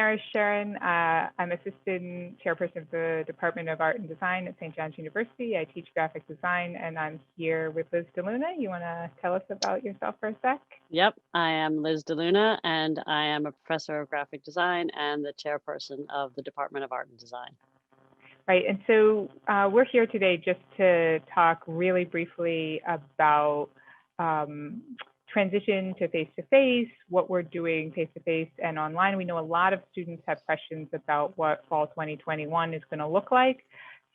Aaris Sherin. I'm Assistant Chairperson of the Department of Art and Design at St. John's University. I teach graphic design, and I'm here with Liz DeLuna. You want to tell us about yourself for a sec? Yep, I am Liz DeLuna, and I am a professor of graphic design and the chairperson of the Department of Art and Design. Right, and so we're here today just to talk really briefly about transition to face-to-face, what we're doing face-to-face and online. We know a lot of students have questions about what fall 2021 is going to look like.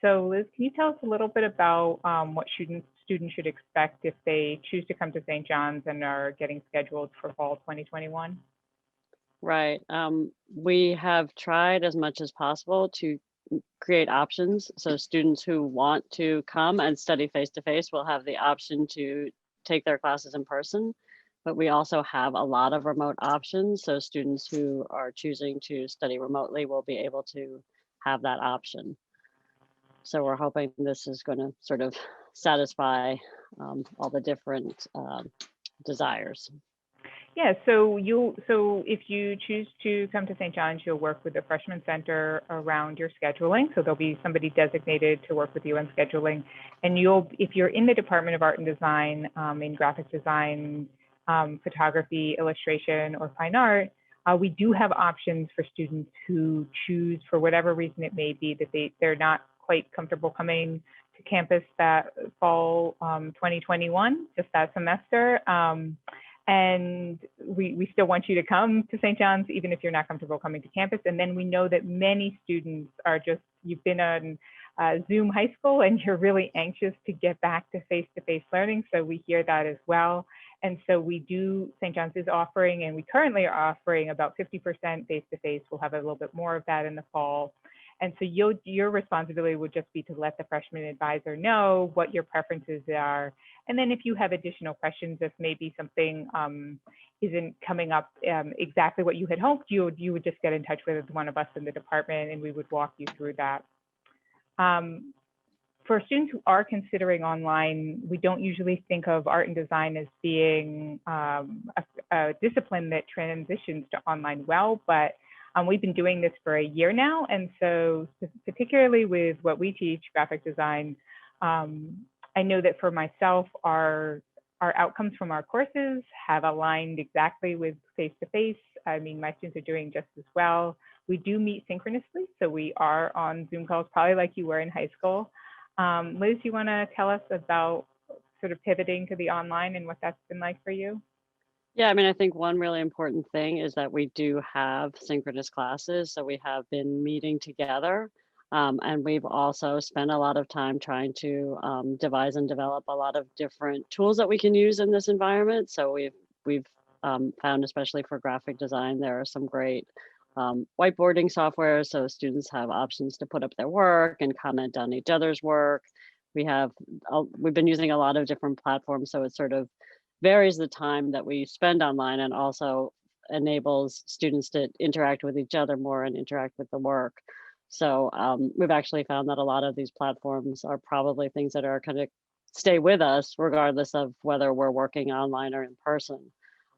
So Liz, can you tell us a little bit about what students should expect if they choose to come to St. John's and are getting scheduled for fall 2021? Right. We have tried as much as possible to create options. So students who want to come and study face-to-face will have the option to take their classes in person. But we also have a lot of remote options. So students who are choosing to study remotely will be able to have that option. So we're hoping this is going to sort of satisfy all the different desires. Yeah, so if you choose to come to St. John's, you'll work with the Freshman Center around your scheduling. So there'll be somebody designated to work with you on scheduling. And if you're in the Department of Art and Design, in graphic design, photography, illustration, or fine art, we do have options for students who choose, for whatever reason it may be, that they're not quite comfortable coming to campus that fall 2021, just that semester. And we still want you to come to St. John's, even if you're not comfortable coming to campus. And then we know that many students are you've been on Zoom high school and you're really anxious to get back to face-to-face learning. So we hear that as well. And so St. John's is offering, and we currently are offering about 50% face-to-face. We'll have a little bit more of that in the fall. And so your responsibility would just be to let the freshman advisor know what your preferences are. And then if you have additional questions, if maybe something isn't coming up exactly what you had hoped, you would just get in touch with one of us in the department and we would walk you through that. For students who are considering online, we don't usually think of art and design as being a discipline that transitions to online well, but we've been doing this for a year now. And so particularly with what we teach, graphic design, I know that for myself, our outcomes from our courses have aligned exactly with face-to-face. I mean, my students are doing just as well. We do meet synchronously, so we are on Zoom calls, probably like you were in high school. Liz, you want to tell us about sort of pivoting to the online and what that's been like for you? Yeah, I mean, I think one really important thing is that we do have synchronous classes. So we have been meeting together. And we've also spent a lot of time trying to devise and develop a lot of different tools that we can use in this environment. So we've found, especially for graphic design, there are some great whiteboarding software. So students have options to put up their work and comment on each other's work. We've been using a lot of different platforms. So it sort of varies the time that we spend online and also enables students to interact with each other more and interact with the work. So we've actually found that a lot of these platforms are probably things that are kind of stay with us regardless of whether we're working online or in person.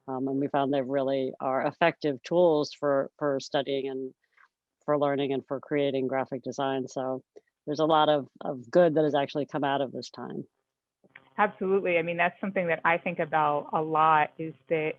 And we found they really are effective tools for studying and for learning and for creating graphic design. So there's a lot of good that has actually come out of this time. Absolutely. I mean, that's something that I think about a lot is that,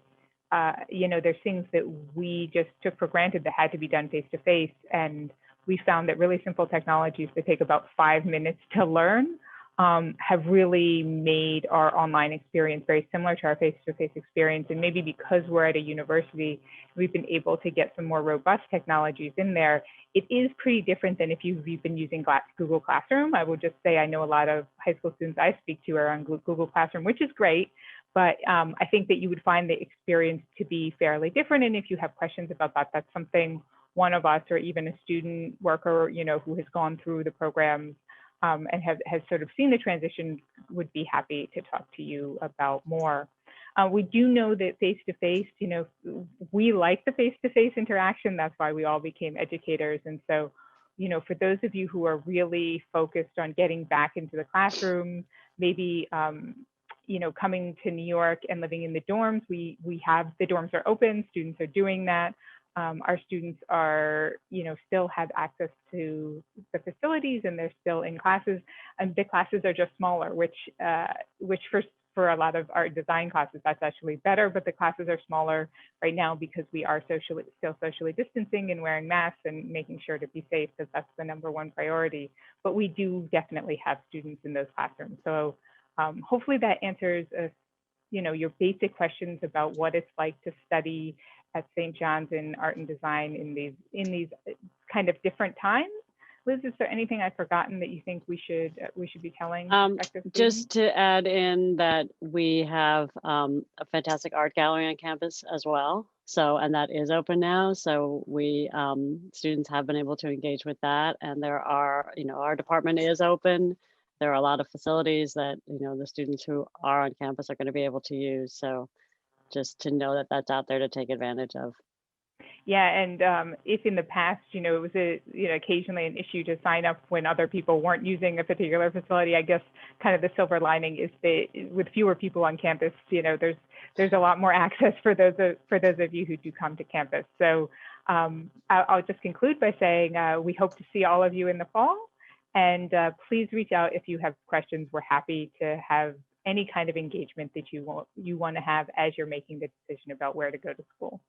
there's things that we just took for granted that had to be done face-to-face. And we found that really simple technologies that take about 5 minutes to learn have really made our online experience very similar to our face-to-face experience. And maybe because we're at a university, we've been able to get some more robust technologies in there. It is pretty different than if you've been using Google Classroom. I will just say I know a lot of high school students I speak to are on Google Classroom, which is great. But I think that you would find the experience to be fairly different. And if you have questions about that, that's something one of us or even a student worker, who has gone through the programs and has sort of seen the transition would be happy to talk to you about more. We do know that face-to-face, we like the face-to-face interaction. That's why we all became educators. And so, for those of you who are really focused on getting back into the classroom, maybe, coming to New York and living in the dorms, we have the dorms are open, students are doing that. our students are, still have access to the facilities and they're still in classes, and the classes are just smaller, which for a lot of art design classes, that's actually better, but the classes are smaller right now because we are still socially distancing and wearing masks and making sure to be safe, because that's the #1 priority. But we do definitely have students in those classrooms. So hopefully that answers your basic questions about what it's like to study at St. John's in art and design in these kind of different times. Liz, is there anything I've forgotten that you think we should be telling prospective students? Just to add in that we have a fantastic art gallery on campus as well. So, and that is open now. So we students have been able to engage with that, and there are, our department is open. There are a lot of facilities that the students who are on campus are going to be able to use. So just to know that that's out there to take advantage of. Yeah, and if in the past, it was occasionally an issue to sign up when other people weren't using a particular facility, I guess kind of the silver lining is that with fewer people on campus, there's a lot more access for those of you who do come to campus. So I'll just conclude by saying we hope to see all of you in the fall, and please reach out if you have questions. We're happy to have any kind of engagement that you want to have as you're making the decision about where to go to school.